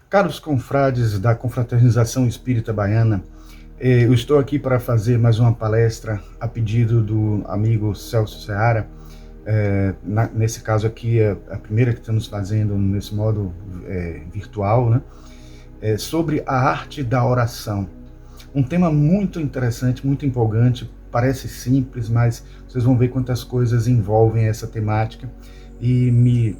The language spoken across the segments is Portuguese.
Caros confrades da Confraternização Espírita Baiana, eu estou aqui para fazer mais uma palestra a pedido do amigo Celso Seara. Nesse caso aqui, é a primeira que estamos fazendo nesse modo virtual, né? Sobre a arte da oração. Um tema muito interessante, muito empolgante, parece simples, mas vocês vão ver quantas coisas envolvem essa temática, e me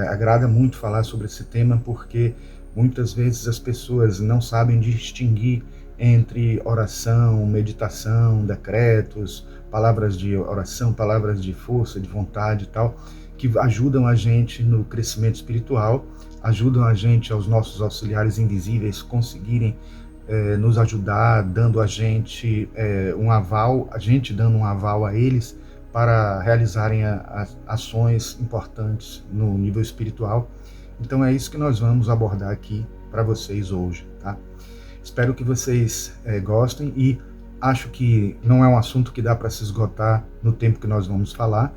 agrada muito falar sobre esse tema, porque muitas vezes as pessoas não sabem distinguir entre oração, meditação, decretos, palavras de oração, palavras de força, de vontade e tal, que ajudam a gente no crescimento espiritual, ajudam a gente, aos nossos auxiliares invisíveis, conseguirem nos ajudar, dando a gente um aval, a gente dando um aval a eles para realizarem ações importantes no nível espiritual. Então é isso que nós vamos abordar aqui para vocês hoje, tá? Espero que vocês gostem, e acho que não é um assunto que dá para se esgotar no tempo que nós vamos falar,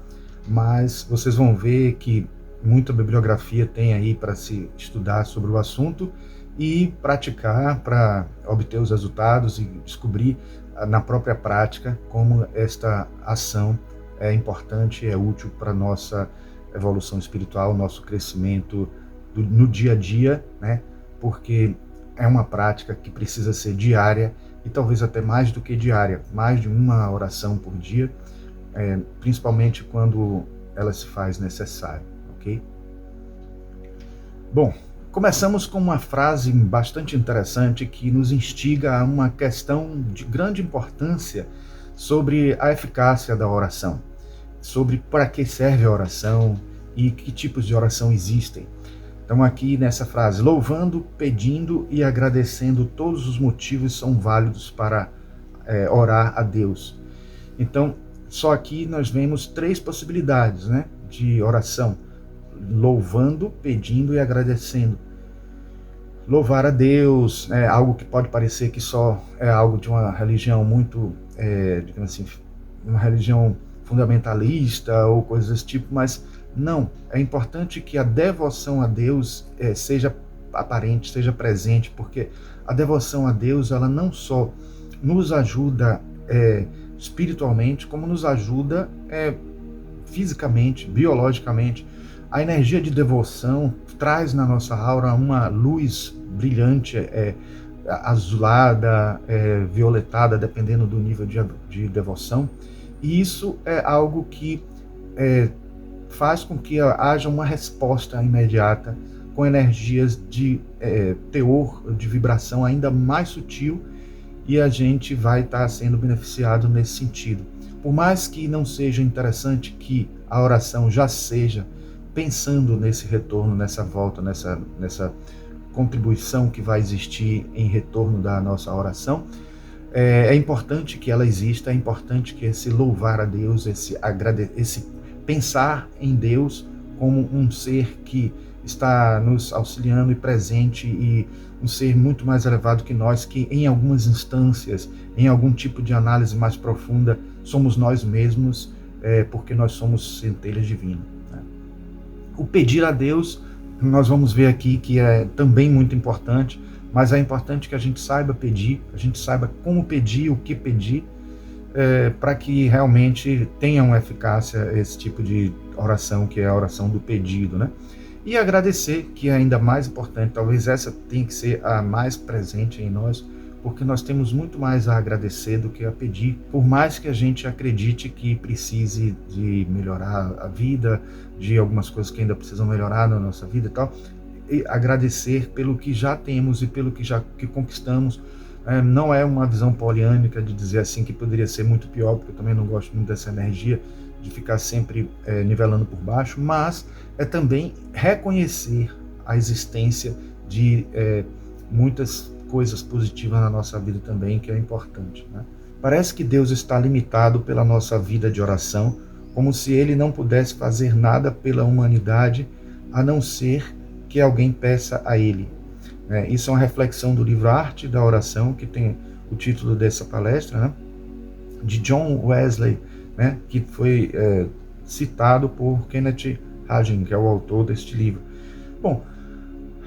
mas vocês vão ver que muita bibliografia tem aí para se estudar sobre o assunto e praticar para obter os resultados e descobrir na própria prática como esta ação é importante e é útil para a nossa evolução espiritual, nosso crescimento no dia a dia, né? Porque é uma prática que precisa ser diária, e talvez até mais do que diária, mais de uma oração por dia, principalmente quando ela se faz necessária, ok? Bom, começamos com uma frase bastante interessante que nos instiga a uma questão de grande importância sobre a eficácia da oração, sobre para que serve a oração e que tipos de oração existem. Então aqui nessa frase: louvando, pedindo e agradecendo, todos os motivos são válidos para orar a Deus. Então, só aqui nós vemos três possibilidades, né, de oração: louvando, pedindo e agradecendo. Louvar a Deus é algo que pode parecer que só é algo de uma religião muito, digamos assim, uma religião fundamentalista ou coisas desse tipo, mas não, é importante que a devoção a Deus seja aparente, seja presente, porque a devoção a Deus, ela não só nos ajuda espiritualmente, como nos ajuda fisicamente, biologicamente. A energia de devoção traz na nossa aura uma luz brilhante, azulada, violetada, dependendo do nível de devoção, e isso é algo que faz com que haja uma resposta imediata com energias de teor, de vibração ainda mais sutil, e a gente vai estar sendo beneficiado nesse sentido. Por mais que não seja interessante que a oração já seja pensando nesse retorno, nessa volta, nessa contribuição que vai existir em retorno da nossa oração, é importante que ela exista, é importante que esse louvar a Deus, esse pensar em Deus como um ser que está nos auxiliando e presente, e um ser muito mais elevado que nós, que em algumas instâncias, em algum tipo de análise mais profunda, somos nós mesmos, porque nós somos centelhas divinas. Né? O pedir a Deus, nós vamos ver aqui que é também muito importante, mas é importante que a gente saiba pedir, a gente saiba como pedir, o que pedir, para que realmente tenha uma eficácia esse tipo de oração, que é a oração do pedido, né? E agradecer, que é ainda mais importante, talvez essa tenha que ser a mais presente em nós, porque nós temos muito mais a agradecer do que a pedir, por mais que a gente acredite que precise de melhorar a vida, de algumas coisas que ainda precisam melhorar na nossa vida e tal, e agradecer pelo que já temos e pelo que conquistamos. Não é uma visão poliânica de dizer assim que poderia ser muito pior, porque eu também não gosto muito dessa energia de ficar sempre nivelando por baixo, mas é também reconhecer a existência de muitas coisas positivas na nossa vida também, que é importante, né? Parece que Deus está limitado pela nossa vida de oração, como se Ele não pudesse fazer nada pela humanidade, a não ser que alguém peça a Ele. Isso é uma reflexão do livro Arte da Oração, que tem o título dessa palestra, né, de John Wesley, né, que foi citado por Kenneth Hagin, que é o autor deste livro. Bom,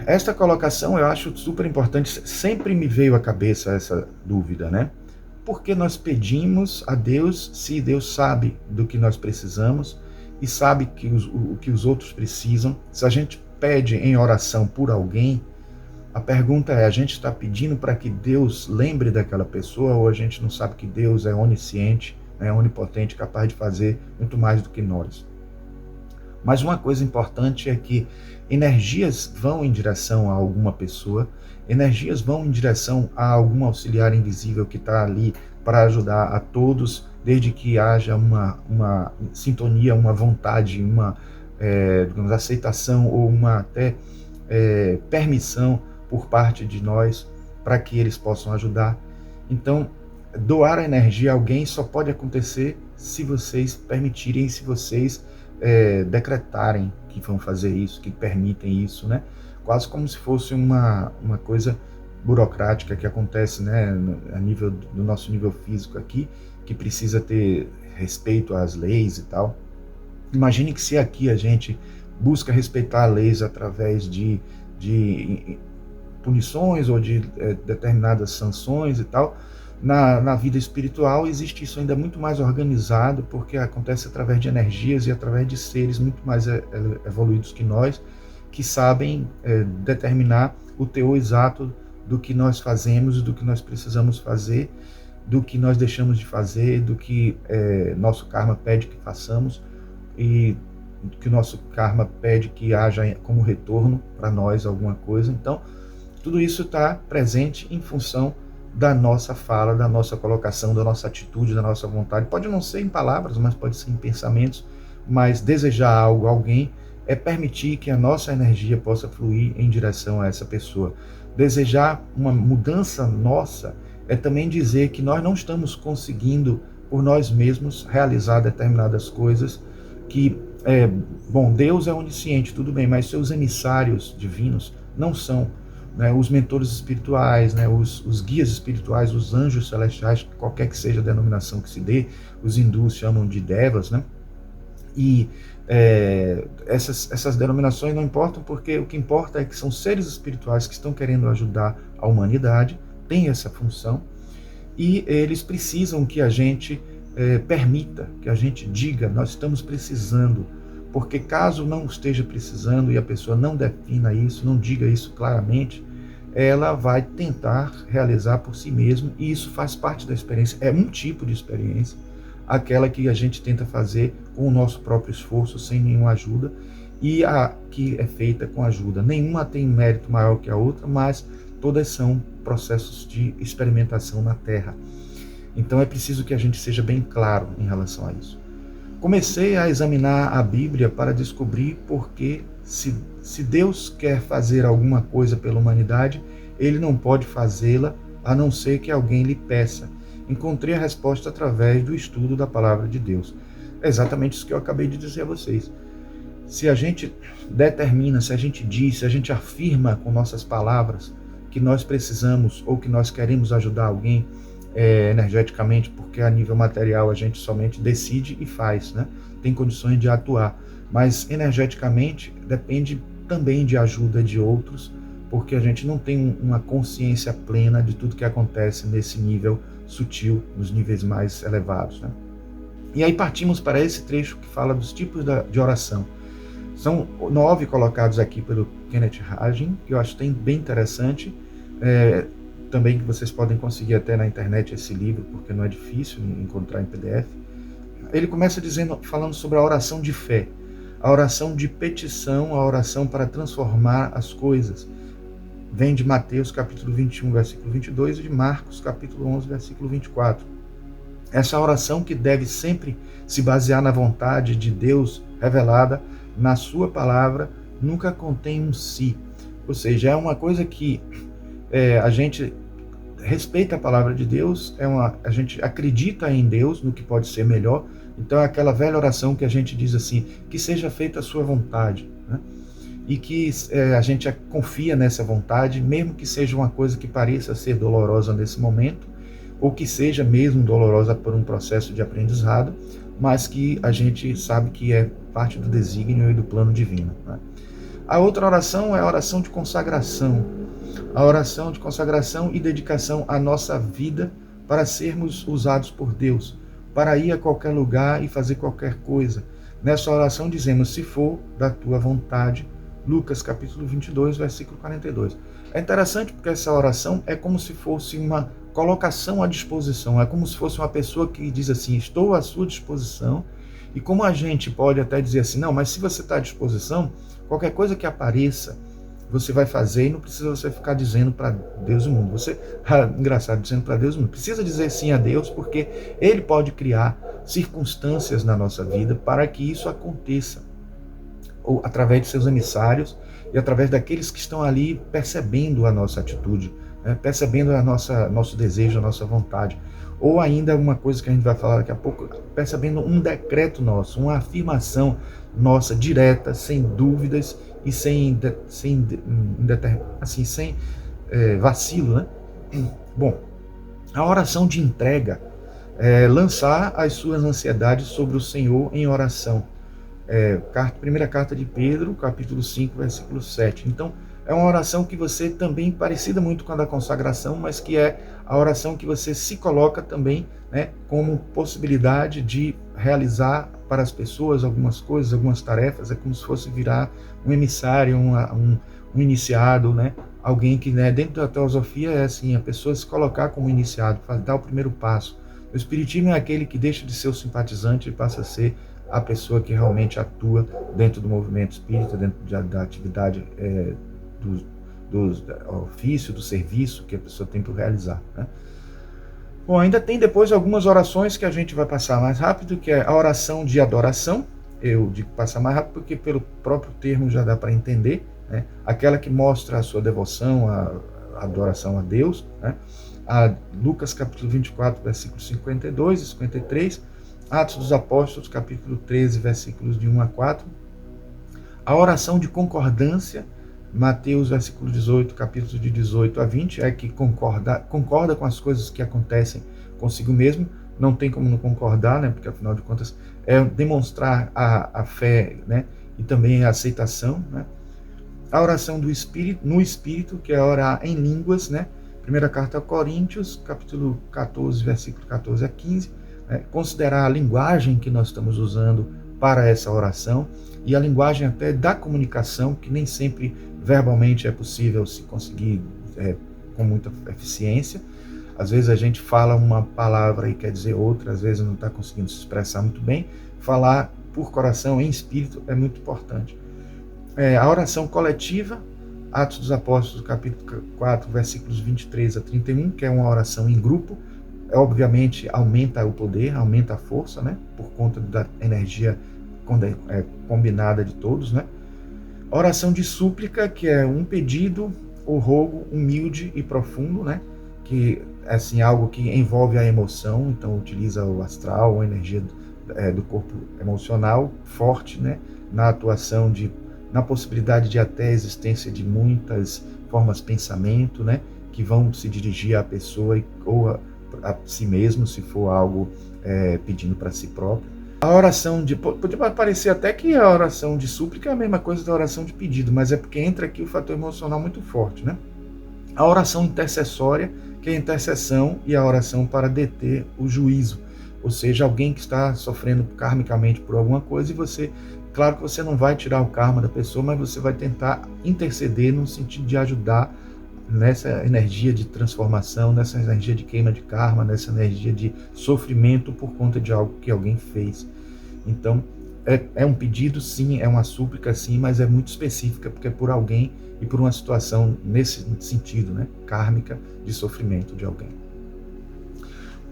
Esta colocação eu acho super importante, sempre me veio à cabeça essa dúvida, né? Por que nós pedimos a Deus se Deus sabe do que nós precisamos e sabe que o que os outros precisam? Se a gente pede em oração por alguém, a pergunta é, a gente está pedindo para que Deus lembre daquela pessoa ou a gente não sabe que Deus é onisciente, é onipotente, capaz de fazer muito mais do que nós? Mas uma coisa importante é que energias vão em direção a alguma pessoa, energias vão em direção a algum auxiliar invisível que está ali para ajudar a todos, desde que haja uma sintonia, uma vontade, uma digamos, aceitação ou uma até permissão por parte de nós para que eles possam ajudar. Então, doar a energia a alguém só pode acontecer se vocês permitirem, se vocês decretarem que vão fazer isso, que permitem isso, né? Quase como se fosse uma coisa burocrática que acontece, né, a nível do nosso nível físico aqui, que precisa ter respeito às leis e tal. Imagine que se aqui a gente busca respeitar leis através de punições ou de determinadas sanções e tal, na vida espiritual existe isso ainda muito mais organizado, porque acontece através de energias e através de seres muito mais evoluídos que nós, que sabem determinar o teor exato do que nós fazemos, do que nós precisamos fazer, do que nós deixamos de fazer, do que nosso karma pede que façamos e que o nosso karma pede que haja como retorno para nós alguma coisa. Então, tudo isso está presente em função da nossa fala, da nossa colocação, da nossa atitude, da nossa vontade. Pode não ser em palavras, mas pode ser em pensamentos, mas desejar algo a alguém é permitir que a nossa energia possa fluir em direção a essa pessoa. Desejar uma mudança nossa é também dizer que nós não estamos conseguindo por nós mesmos realizar determinadas coisas que, bom, Deus é onisciente, tudo bem, mas seus emissários divinos não são, né, os mentores espirituais, né, os guias espirituais, os anjos celestiais, qualquer que seja a denominação que se dê, os hindus chamam de devas, né? E essas denominações não importam, porque o que importa é que são seres espirituais que estão querendo ajudar a humanidade, tem essa função, e eles precisam que a gente permita, que a gente diga, nós estamos precisando, porque caso não esteja precisando e a pessoa não defina isso, não diga isso claramente, ela vai tentar realizar por si mesma, e isso faz parte da experiência, é um tipo de experiência, aquela que a gente tenta fazer com o nosso próprio esforço, sem nenhuma ajuda, e a que é feita com ajuda. Nenhuma tem mérito maior que a outra, mas todas são processos de experimentação na Terra. Então é preciso que a gente seja bem claro em relação a isso. Comecei a examinar a Bíblia para descobrir porque se Deus quer fazer alguma coisa pela humanidade, Ele não pode fazê-la a não ser que alguém lhe peça. Encontrei a resposta através do estudo da Palavra de Deus. É exatamente isso que eu acabei de dizer a vocês. Se a gente determina, se a gente diz, se a gente afirma com nossas palavras que nós precisamos ou que nós queremos ajudar alguém energeticamente, porque a nível material a gente somente decide e faz, né? Tem condições de atuar, mas energeticamente depende também de ajuda de outros, porque a gente não tem uma consciência plena de tudo que acontece nesse nível sutil, nos níveis mais elevados, né? E aí partimos para esse trecho que fala dos tipos de oração. São 9 colocados aqui pelo Kenneth Hagin, que eu acho bem interessante, também que vocês podem conseguir até na internet esse livro, porque não é difícil encontrar em PDF. Ele começa falando sobre a oração de fé, a oração de petição, a oração para transformar as coisas. Vem de Mateus capítulo 21, versículo 22 e de Marcos capítulo 11, versículo 24. Essa oração que deve sempre se basear na vontade de Deus revelada na sua palavra, nunca contém um si. Ou seja, é uma coisa que a gente respeita a palavra de Deus, a gente acredita em Deus, no que pode ser melhor. Então é aquela velha oração que a gente diz assim, que seja feita a sua vontade, né? E que a gente confia nessa vontade, mesmo que seja uma coisa que pareça ser dolorosa nesse momento, ou que seja mesmo dolorosa por um processo de aprendizado, mas que a gente sabe que é parte do desígnio e do plano divino, né? A outra oração é a oração de consagração. A oração de consagração e dedicação à nossa vida para sermos usados por Deus, para ir a qualquer lugar e fazer qualquer coisa. Nessa oração dizemos, se for da tua vontade, Lucas capítulo 22, versículo 42. É interessante porque essa oração é como se fosse uma colocação à disposição, é como se fosse uma pessoa que diz assim, estou à sua disposição, e como a gente pode até dizer assim, não, mas se você está à disposição, qualquer coisa que apareça, você vai fazer e não precisa você ficar dizendo para Deus e o mundo. Você, engraçado, dizendo para Deus e o mundo. Precisa dizer sim a Deus, porque Ele pode criar circunstâncias na nossa vida para que isso aconteça. Ou através de seus emissários e através daqueles que estão ali percebendo a nossa atitude, né? Percebendo nosso desejo, a nossa vontade. Ou ainda uma coisa que a gente vai falar daqui a pouco, percebendo um decreto nosso, uma afirmação nossa direta, sem dúvidas e sem vacilo, né? Bom, a oração de entrega é lançar as suas ansiedades sobre o Senhor em oração. Primeira carta de Pedro, capítulo 5, versículo 7. Então, é uma oração que você também, parecida muito com a da consagração, mas que é a oração que você se coloca também, né, como possibilidade de realizar para as pessoas algumas coisas, algumas tarefas. É como se fosse virar um emissário, um iniciado, né? Alguém que, né, dentro da teosofia é assim, a pessoa se colocar como iniciado, dar o primeiro passo. O espiritismo é aquele que deixa de ser o simpatizante e passa a ser a pessoa que realmente atua dentro do movimento espírita, dentro da atividade do ofício, do serviço que a pessoa tem para realizar, né? Bom, ainda tem depois algumas orações que a gente vai passar mais rápido, que é a oração de adoração. Eu digo passar mais rápido porque pelo próprio termo já dá para entender, né? Aquela que mostra a sua devoção, a adoração a Deus, né? A Lucas capítulo 24, versículos 52 e 53, Atos dos Apóstolos, capítulo 13, versículos de 1 a 4. A oração de concordância, Mateus, versículo 18, capítulos de 18 a 20, é que concorda com as coisas que acontecem consigo mesmo. Não tem como não concordar, né? Porque, afinal de contas, é demonstrar a fé, né? E também a aceitação, né? A oração do Espírito, no Espírito, que é orar em línguas, né? Primeira carta a Coríntios, capítulo 14, versículo 14 a 15, considerar a linguagem que nós estamos usando para essa oração e a linguagem até da comunicação, que nem sempre verbalmente é possível se conseguir com muita eficiência. Às vezes a gente fala uma palavra e quer dizer outra, às vezes não está conseguindo se expressar muito bem. Falar por coração, em espírito, é muito importante. A oração coletiva, Atos dos Apóstolos, capítulo 4, versículos 23 a 31, que é uma oração em grupo. Obviamente aumenta o poder, aumenta a força, né? Por conta da energia combinada de todos, né? Oração de súplica, que é um pedido ou rogo humilde e profundo, né? Que é assim, algo que envolve a emoção, então utiliza o astral, a energia do corpo emocional forte, né? Na atuação na possibilidade de até a existência de muitas formas de pensamento, né? Que vão se dirigir à pessoa ou a si mesmo, se for algo pedindo para si próprio. A oração pode parecer até que a oração de súplica é a mesma coisa da oração de pedido, mas é porque entra aqui o fator emocional muito forte, né? A oração intercessória, que é a intercessão e a oração para deter o juízo, ou seja, alguém que está sofrendo karmicamente por alguma coisa e você, claro que você não vai tirar o karma da pessoa, mas você vai tentar interceder no sentido de ajudar nessa energia de transformação, nessa energia de queima de karma, nessa energia de sofrimento por conta de algo que alguém fez. Então, é um pedido, sim, é uma súplica, sim, mas é muito específica, porque é por alguém e por uma situação nesse sentido, né, kármica, de sofrimento de alguém.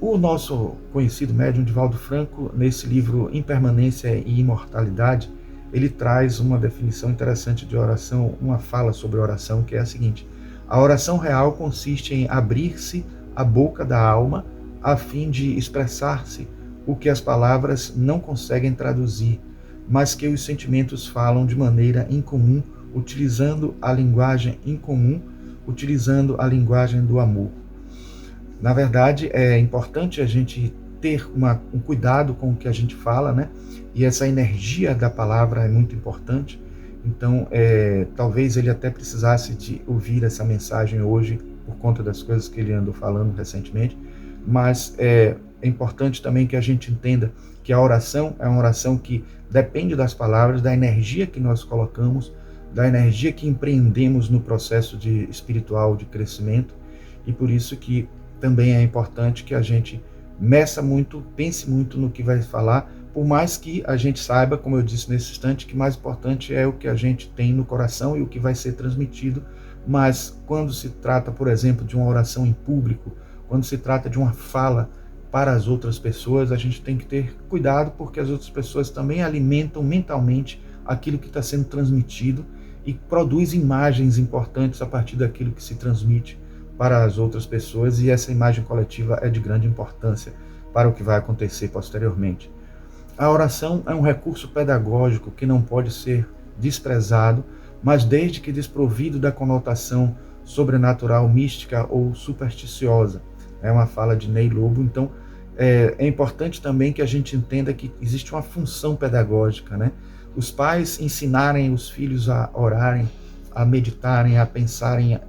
O nosso conhecido médium Divaldo Franco, nesse livro Impermanência e Imortalidade, ele traz uma definição interessante de oração, uma fala sobre oração, que é a seguinte: a oração real consiste em abrir-se a boca da alma a fim de expressar-se o que as palavras não conseguem traduzir, mas que os sentimentos falam de maneira incomum, utilizando a linguagem incomum, utilizando a linguagem do amor. Na verdade, é importante a gente ter um cuidado com o que a gente fala, né? E essa energia da palavra é muito importante. Então, talvez ele até precisasse de ouvir essa mensagem hoje, por conta das coisas que ele andou falando recentemente, mas é importante também que a gente entenda que a oração é uma oração que depende das palavras, da energia que nós colocamos, da energia que empreendemos no processo de espiritual de crescimento, e por isso que também é importante que a gente meça muito, pense muito no que vai falar, por mais que a gente saiba, como eu disse nesse instante, que mais importante é o que a gente tem no coração e o que vai ser transmitido, mas quando se trata, por exemplo, de uma oração em público, quando se trata de uma fala para as outras pessoas, a gente tem que ter cuidado, porque as outras pessoas também alimentam mentalmente aquilo que está sendo transmitido e produz imagens importantes a partir daquilo que se transmite para as outras pessoas, e essa imagem coletiva é de grande importância para o que vai acontecer posteriormente. A oração é um recurso pedagógico que não pode ser desprezado, mas desde que desprovido da conotação sobrenatural, mística ou supersticiosa. É uma fala de Ney Lobo. Então, é importante também que a gente entenda que existe uma função pedagógica, né? Os pais ensinarem os filhos a orarem, a meditarem, a pensarem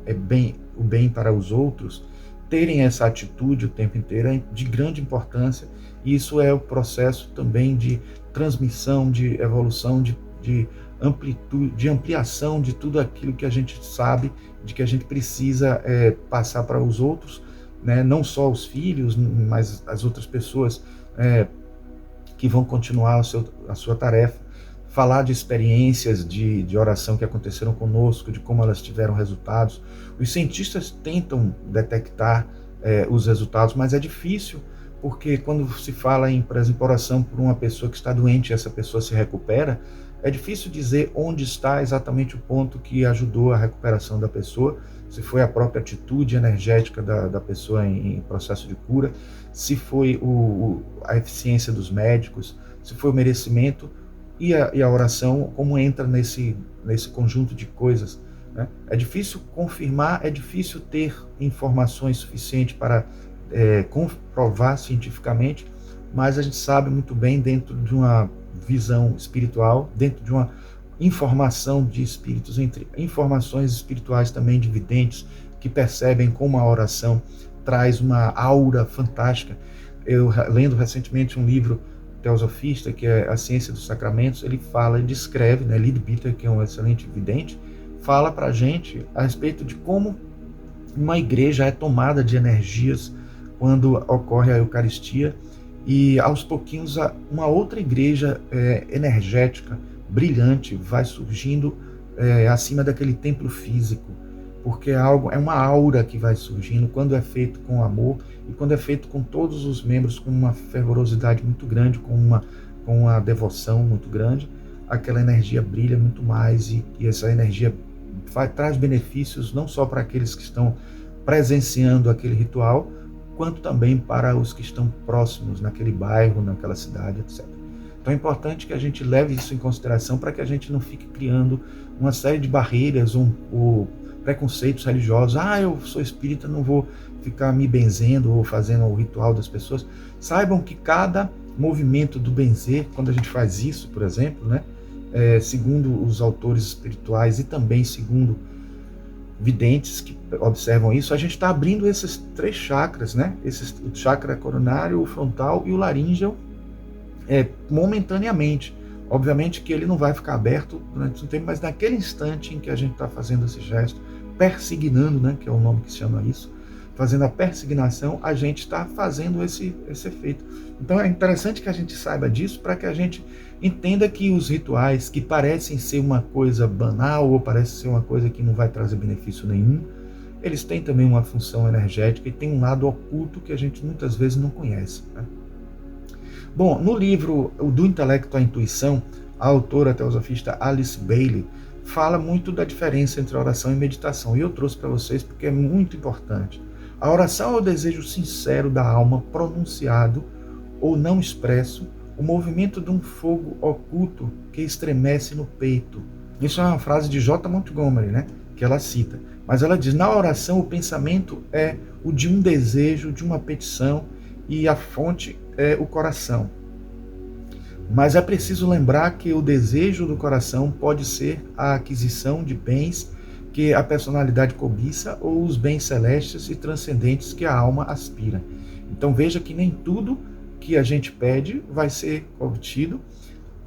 o bem para os outros, terem essa atitude o tempo inteiro é de grande importância. E isso é o processo também de transmissão, de evolução, de amplitude, de ampliação de tudo aquilo que a gente sabe, de que a gente precisa passar para os outros, né? Não só os filhos, mas as outras pessoas que vão continuar a sua tarefa. Falar de experiências de oração que aconteceram conosco, de como elas tiveram resultados. Os cientistas tentam detectar os resultados, mas é difícil, porque quando se fala em, por exemplo, oração por uma pessoa que está doente e essa pessoa se recupera, é difícil dizer onde está exatamente o ponto que ajudou a recuperação da pessoa, se foi a própria atitude energética da pessoa em processo de cura, se foi a eficiência dos médicos, se foi o merecimento, e a oração como entra nesse conjunto de coisas, né? É difícil confirmar, é difícil ter informações suficientes para comprovar cientificamente, mas a gente sabe muito bem, dentro de uma visão espiritual, dentro de uma informação de espíritos, entre informações espirituais também de videntes, que percebem como a oração traz uma aura fantástica. Eu, lendo recentemente um livro teosofista, que é A Ciência dos Sacramentos, ele fala e descreve, né, Leadbeater, que é um excelente vidente, fala para a gente a respeito de como uma igreja é tomada de energias quando ocorre a Eucaristia, e aos pouquinhos uma outra igreja energética, brilhante, vai surgindo acima daquele templo físico, porque é uma aura que vai surgindo quando é feito com amor e quando é feito com todos os membros com uma fervorosidade muito grande, com uma devoção muito grande. Aquela energia brilha muito mais, e essa energia traz benefícios não só para aqueles que estão presenciando aquele ritual, quanto também para os que estão próximos naquele bairro, naquela cidade, etc. Então é importante que a gente leve isso em consideração, para que a gente não fique criando uma série de barreiras ou preconceitos religiosos. Eu sou espírita, não vou ficar me benzendo ou fazendo o ritual das pessoas. Saibam que cada movimento do benzer, quando a gente faz isso, por exemplo, né, segundo os autores espirituais e também segundo videntes que observam isso, a gente está abrindo esses 3 chakras, né? O chakra coronário, o frontal e o laríngeo, momentaneamente. Obviamente que ele não vai ficar aberto durante um tempo, mas naquele instante em que a gente está fazendo esse gesto, persignando, né, que é o nome que se chama isso, fazendo a persignação, a gente está fazendo esse efeito. Então é interessante que a gente saiba disso, para que a gente entenda que os rituais que parecem ser uma coisa banal, ou parecem ser uma coisa que não vai trazer benefício nenhum, eles têm também uma função energética e tem um lado oculto que a gente muitas vezes não conhece, né? Bom, no livro Do Intelecto à Intuição, a autora teosofista Alice Bailey fala muito da diferença entre oração e meditação, e eu trouxe para vocês porque é muito importante. A oração é o desejo sincero da alma, pronunciado ou não expresso, o movimento de um fogo oculto que estremece no peito. Isso é uma frase de J. Montgomery, né, que ela cita. Mas ela diz: na oração o pensamento é o de um desejo, de uma petição, e a fonte é o coração. Mas é preciso lembrar que o desejo do coração pode ser a aquisição de bens que a personalidade cobiça ou os bens celestes e transcendentes que a alma aspira. Então veja que nem tudo que a gente pede vai ser obtido,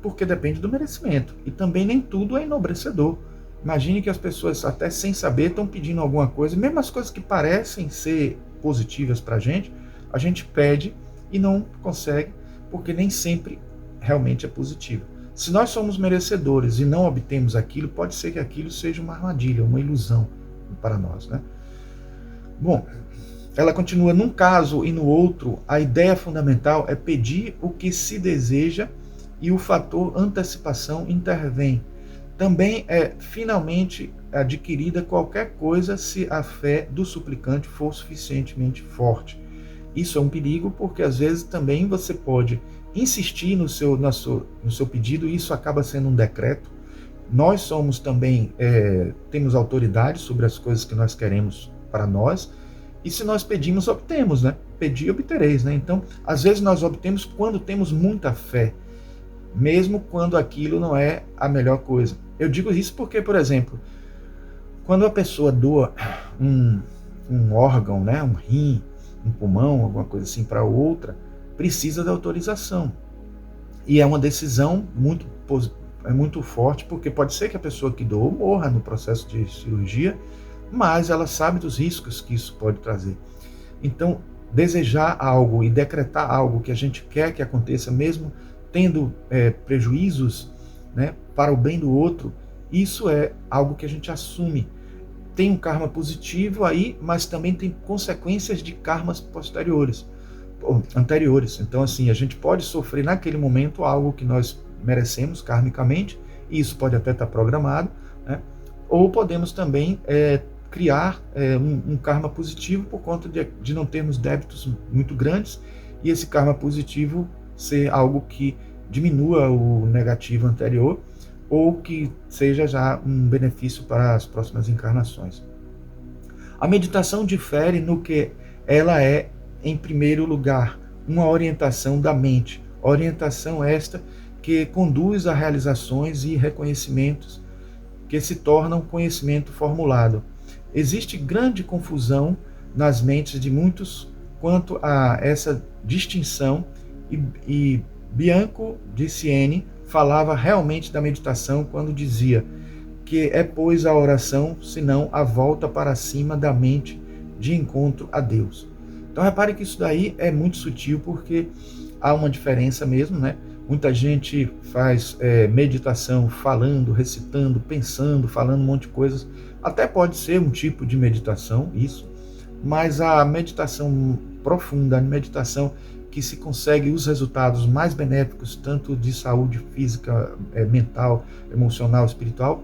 porque depende do merecimento. E também nem tudo é enobrecedor. Imagine que as pessoas, até sem saber, estão pedindo alguma coisa, mesmo as coisas que parecem ser positivas para a gente pede e não consegue, porque nem sempre realmente é positivo. Se nós somos merecedores e não obtemos aquilo, pode ser que aquilo seja uma armadilha, uma ilusão para nós, né? Bom, ela continua, num caso e no outro, a ideia fundamental é pedir o que se deseja e o fator antecipação intervém. Também é finalmente adquirida qualquer coisa se a fé do suplicante for suficientemente forte. Isso é um perigo porque às vezes também você pode insistir no seu pedido e isso acaba sendo um decreto. Nós somos também, temos autoridade sobre as coisas que nós queremos para nós, e se nós pedimos, obtemos, né? Pedi, obtereis, né? Então, às vezes nós obtemos quando temos muita fé, mesmo quando aquilo não é a melhor coisa. Eu digo isso porque, por exemplo, quando a pessoa doa um órgão, né? Um rim, um pulmão, alguma coisa assim para outra, precisa da autorização. E é uma decisão muito forte, porque pode ser que a pessoa que doou morra no processo de cirurgia, mas ela sabe dos riscos que isso pode trazer. Então, desejar algo e decretar algo que a gente quer que aconteça, mesmo tendo prejuízos, né, para o bem do outro, isso é algo que a gente assume. Tem um karma positivo aí, mas também tem consequências de karmas anteriores. Então, assim, a gente pode sofrer naquele momento algo que nós merecemos karmicamente, e isso pode até estar programado, né? Ou podemos também criar um karma positivo por conta de não termos débitos muito grandes, e esse karma positivo ser algo que diminua o negativo anterior, ou que seja já um benefício para as próximas encarnações. A meditação difere no que ela é, em primeiro lugar, uma orientação da mente, orientação esta que conduz a realizações e reconhecimentos que se tornam conhecimento formulado. Existe grande confusão nas mentes de muitos quanto a essa distinção, e Bianco de Siene falava realmente da meditação quando dizia que é, pois, a oração, senão a volta para cima da mente de encontro a Deus. Então repare que isso daí é muito sutil, porque há uma diferença mesmo, né? Muita gente faz meditação falando, recitando, pensando, falando um monte de coisas. Até pode ser um tipo de meditação, isso, mas a meditação profunda, a meditação que se consegue os resultados mais benéficos, tanto de saúde física, mental, emocional, espiritual,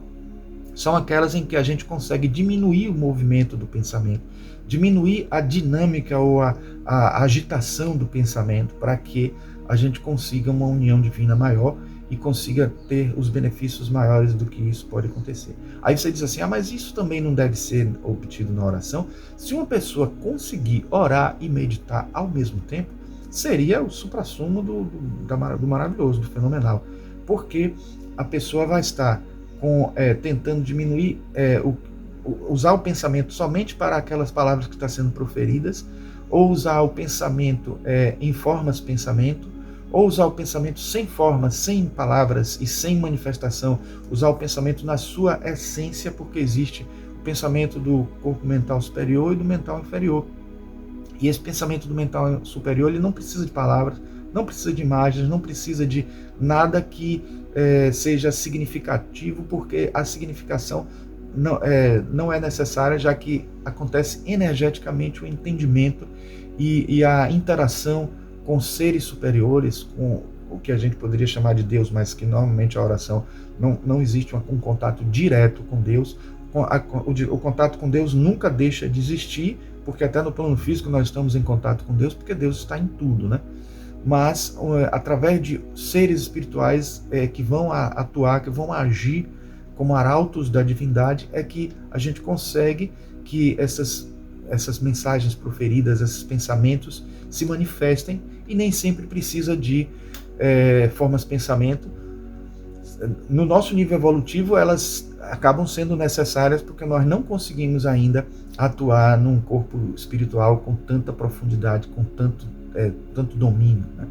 são aquelas em que a gente consegue diminuir o movimento do pensamento, diminuir a dinâmica ou a agitação do pensamento, para que a gente consiga uma união divina maior e consiga ter os benefícios maiores do que isso pode acontecer. Aí você diz assim, mas isso também não deve ser obtido na oração? Se uma pessoa conseguir orar e meditar ao mesmo tempo, seria o suprassumo do maravilhoso, do fenomenal, porque a pessoa vai estar tentando diminuir, usar o pensamento somente para aquelas palavras que estão sendo proferidas, ou usar o pensamento em formas de pensamento, ou usar o pensamento sem formas, sem palavras e sem manifestação, usar o pensamento na sua essência, porque existe o pensamento do corpo mental superior e do mental inferior. E esse pensamento do mental superior, ele não precisa de palavras, não precisa de imagens, não precisa de nada que seja significativo, porque a significação não é necessária, já que acontece energeticamente o entendimento e a interação com seres superiores, com o que a gente poderia chamar de Deus, mas que normalmente a oração não existe um contato direto com Deus. O contato com Deus nunca deixa de existir, porque até no plano físico nós estamos em contato com Deus, porque Deus está em tudo, né? Mas através de seres espirituais que vão atuar, que vão agir como arautos da divindade, é que a gente consegue que essas mensagens proferidas, esses pensamentos se manifestem, e nem sempre precisa de formas de pensamento, no nosso nível evolutivo, elas acabam sendo necessárias porque nós não conseguimos ainda atuar num corpo espiritual com tanta profundidade, com tanto domínio, né?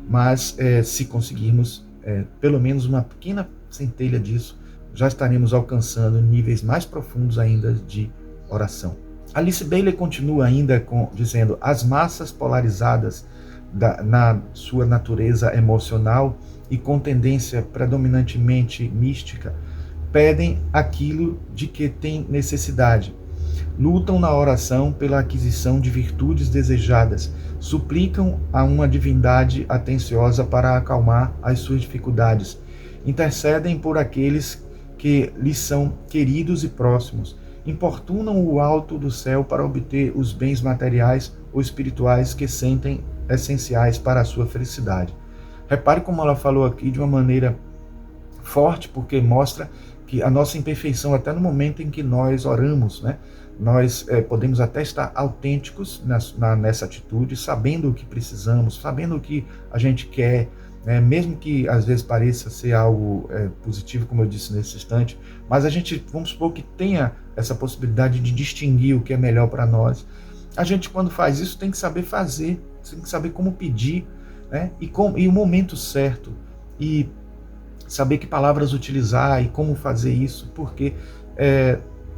Mas se conseguirmos pelo menos uma pequena centelha disso, já estaremos alcançando níveis mais profundos ainda de oração. Alice Bailey continua ainda dizendo: as massas polarizadas na sua natureza emocional e com tendência predominantemente mística pedem aquilo de que têm necessidade. Lutam na oração pela aquisição de virtudes desejadas, suplicam a uma divindade atenciosa para acalmar as suas dificuldades, intercedem por aqueles que lhes são queridos e próximos, importunam o alto do céu para obter os bens materiais ou espirituais que sentem essenciais para a sua felicidade. Repare como ela falou aqui de uma maneira forte, porque mostra que a nossa imperfeição, até no momento em que nós oramos, né? Nós podemos até estar autênticos nessa atitude, sabendo o que precisamos, sabendo o que a gente quer, mesmo que às vezes pareça ser algo positivo, como eu disse nesse instante, mas a gente, vamos supor que tenha essa possibilidade de distinguir o que é melhor para nós. A gente, quando faz isso, tem que saber fazer, tem que saber como pedir, né? E o momento certo, e saber que palavras utilizar e como fazer isso, porque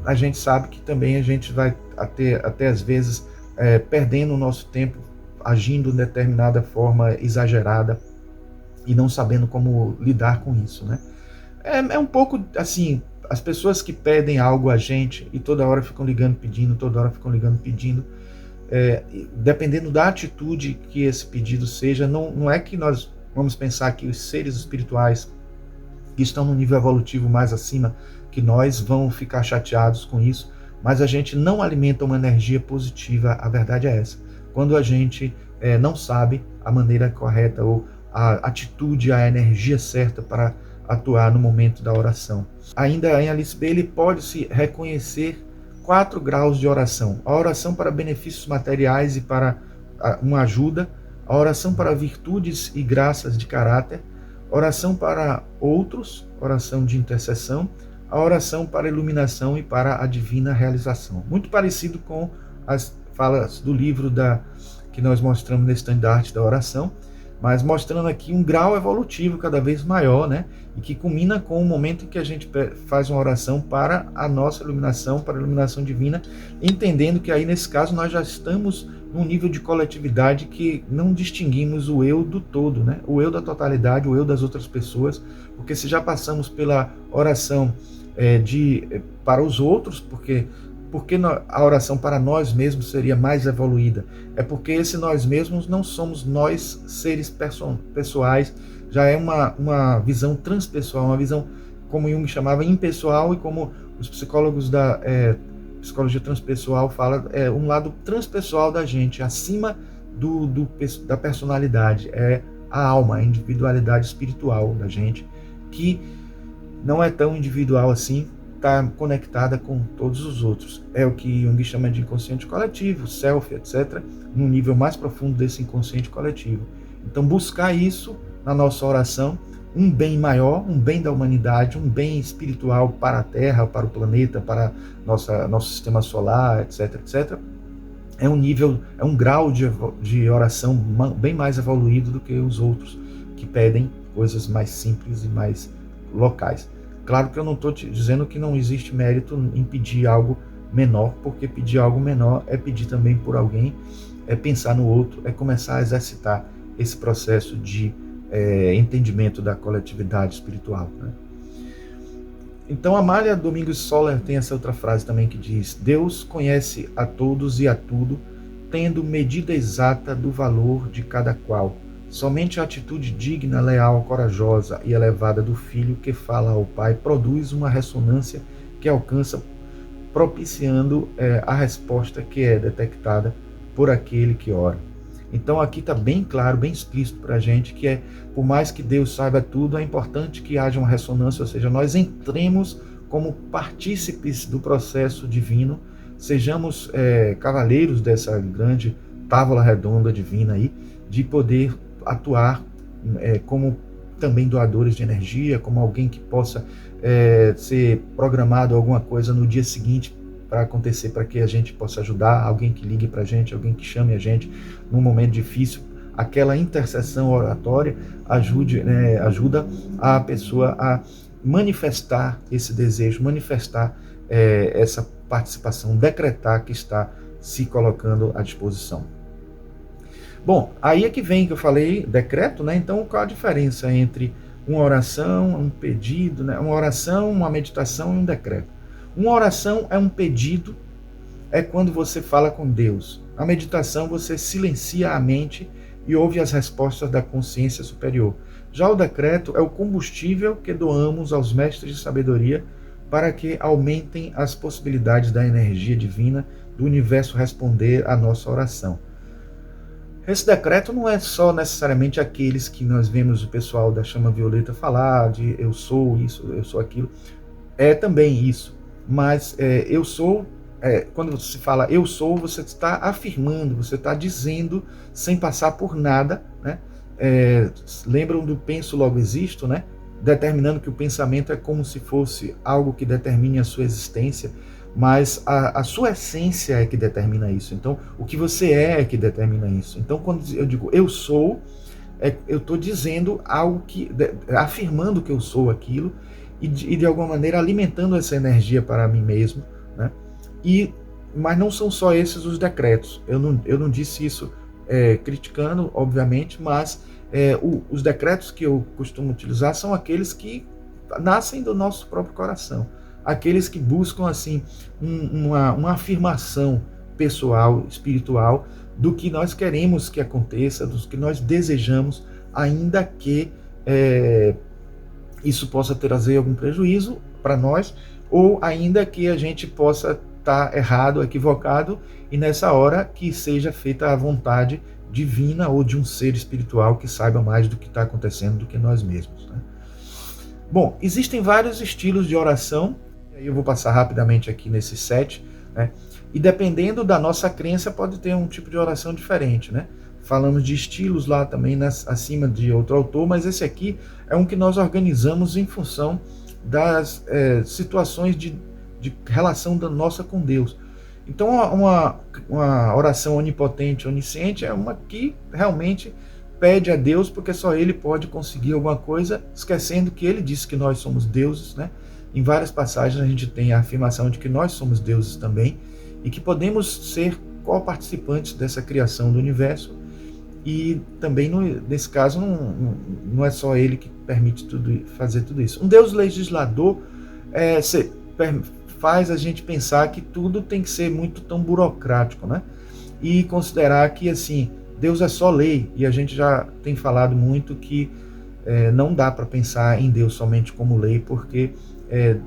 a gente sabe que também a gente vai até às vezes perdendo o nosso tempo agindo de determinada forma exagerada e não sabendo como lidar com isso, né? É um pouco assim, as pessoas que pedem algo a gente e toda hora ficam ligando pedindo, dependendo da atitude que esse pedido seja, não é que nós vamos pensar que os seres espirituais que estão no nível evolutivo mais acima que nós vão ficar chateados com isso, mas a gente não alimenta uma energia positiva, a verdade é essa. Quando a gente não sabe a maneira correta ou a atitude, a energia certa para atuar no momento da oração. Ainda em Alice Bailey pode-se reconhecer 4 graus de oração: a oração para benefícios materiais e para uma ajuda, a oração para virtudes e graças de caráter, oração para outros, oração de intercessão, a oração para iluminação e para a divina realização. Muito parecido com as falas do livro que nós mostramos nesse estandarte da oração, mas mostrando aqui um grau evolutivo cada vez maior, né? E que culmina com o momento em que a gente faz uma oração para a nossa iluminação, para a iluminação divina, entendendo que aí nesse caso nós já estamos num nível de coletividade que não distinguimos o eu do todo, né? O eu da totalidade, o eu das outras pessoas, porque se já passamos pela oração para os outros, porque a oração para nós mesmos seria mais evoluída? É porque esse nós mesmos não somos nós, seres pessoais, já é uma visão transpessoal, uma visão, como Jung chamava, impessoal, e como os psicólogos da psicologia transpessoal falam, um lado transpessoal da gente, acima da personalidade, é a alma, a individualidade espiritual da gente, que não é tão individual assim, está conectada com todos os outros. É o que Jung chama de inconsciente coletivo, self, etc., num nível mais profundo desse inconsciente coletivo. Então, buscar isso na nossa oração, um bem maior, um bem da humanidade, um bem espiritual para a Terra, para o planeta, para nosso sistema solar, etc., etc., é um grau de oração bem mais evoluído do que os outros, que pedem coisas mais simples e mais locais. Claro que eu não estou dizendo que não existe mérito em pedir algo menor, porque pedir algo menor é pedir também por alguém, é pensar no outro, é começar a exercitar esse processo de entendimento da coletividade espiritual, né? Então, Amália Domingos Soller tem essa outra frase também que diz: Deus conhece a todos e a tudo, tendo medida exata do valor de cada qual. Somente a atitude digna, leal, corajosa e elevada do filho que fala ao Pai produz uma ressonância que alcança, propiciando a resposta que é detectada por aquele que ora. Então aqui está bem claro, bem explícito para a gente que por mais que Deus saiba tudo, é importante que haja uma ressonância, ou seja, nós entremos como partícipes do processo divino, sejamos cavaleiros dessa grande tábua redonda divina aí, de poder atuar como também doadores de energia, como alguém que possa ser programado alguma coisa no dia seguinte para acontecer, para que a gente possa ajudar, alguém que ligue para a gente, alguém que chame a gente num momento difícil. Aquela intercessão oratória ajuda a pessoa a manifestar esse desejo, manifestar essa participação, decretar que está se colocando à disposição. Bom, aí é que vem que eu falei, decreto, né? Então, qual a diferença entre uma oração, um pedido, né? Uma oração, uma meditação e um decreto? Uma oração é um pedido, é quando você fala com Deus. A meditação, você silencia a mente e ouve as respostas da consciência superior. Já o decreto é o combustível que doamos aos mestres de sabedoria para que aumentem as possibilidades da energia divina do universo responder à nossa oração. Esse decreto não é só necessariamente aqueles que nós vemos o pessoal da chama violeta falar de eu sou isso, eu sou aquilo. É também isso, mas eu sou, quando você fala eu sou, você está afirmando, você está dizendo sem passar por nada, né? Lembram do penso logo existo, né? Determinando que o pensamento é como se fosse algo que determine a sua existência, mas a sua essência é que determina isso. Então, o que você é que determina isso. Então, quando eu digo eu sou, eu estou dizendo algo afirmando que eu sou aquilo e de alguma maneira alimentando essa energia para mim mesmo, né? Mas não são só esses os decretos. Eu não disse isso criticando, obviamente, mas os decretos que eu costumo utilizar são aqueles que nascem do nosso próprio coração. Aqueles que buscam assim uma afirmação pessoal, espiritual, do que nós queremos que aconteça, do que nós desejamos, ainda que isso possa trazer algum prejuízo para nós, ou ainda que a gente possa estar errado, equivocado, e nessa hora que seja feita a vontade divina ou de um ser espiritual que saiba mais do que está acontecendo do que nós mesmos, né? Bom, existem vários estilos de oração, eu vou passar rapidamente aqui nesses 7, né? E dependendo da nossa crença pode ter um tipo de oração diferente, né? Falamos de estilos lá também acima de outro autor, mas esse aqui é um que nós organizamos em função das situações de relação da nossa com Deus. Então uma oração onipotente, onisciente é uma que realmente pede a Deus porque só Ele pode conseguir alguma coisa, esquecendo que Ele disse que nós somos deuses, né? Em várias passagens a gente tem a afirmação de que nós somos deuses também e que podemos ser co-participantes dessa criação do universo, e também nesse caso não é só Ele que permite fazer tudo isso. Um Deus legislador faz a gente pensar que tudo tem que ser muito tão burocrático, né? E considerar que assim Deus é só lei, e a gente já tem falado muito que não dá para pensar em Deus somente como lei, porque